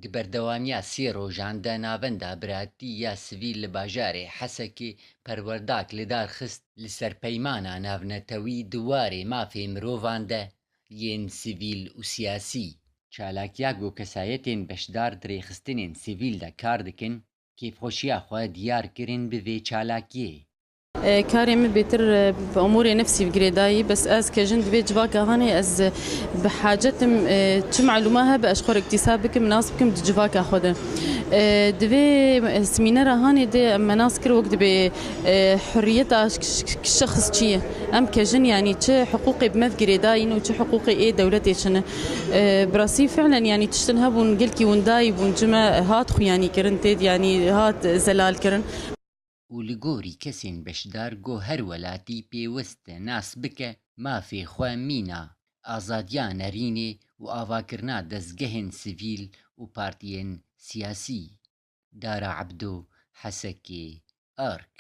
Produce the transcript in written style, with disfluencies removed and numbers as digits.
di berdewamiya sê rojan de navenda biratî ya sivîl li bajarê Hesekê perwerdak li dar xist li ser peymana navnetewî di warê mafê mirovan de yên sivîl û siyasî. Çalakiya gokesayetên beşdar di rêxistinên sivîl de kar dikin, kêfxweşiya xwe diyar kirin bi vê çalakiyê. كاري من بيتر بأموري نفسي بقريداي بس أز كجند بيت جواكا هاني أز بحاجتم تشو معلوماتها بأشخور اكتسابك مناسبكم جواكا خدا دبي سمينارا هاني دي مناسكر وقت بحرية الشخص شيء أم كجن يعني تش حقوقي بمث قريداين وتش حقوقي إيه دولتي شنو براسي فعلا يعني تشتنهب ونقلكي وندايب ونجمع هات خو يعني كرنتيد يعني هات زلال كرن û li gorî kesên beşdar got her welatî pêwist e nas bike mafê xwe mîna azadiya nêrînê û avakirina destgehên sivîl û partiyên siyasî. Dara Ebdo, Hesekê, Ark.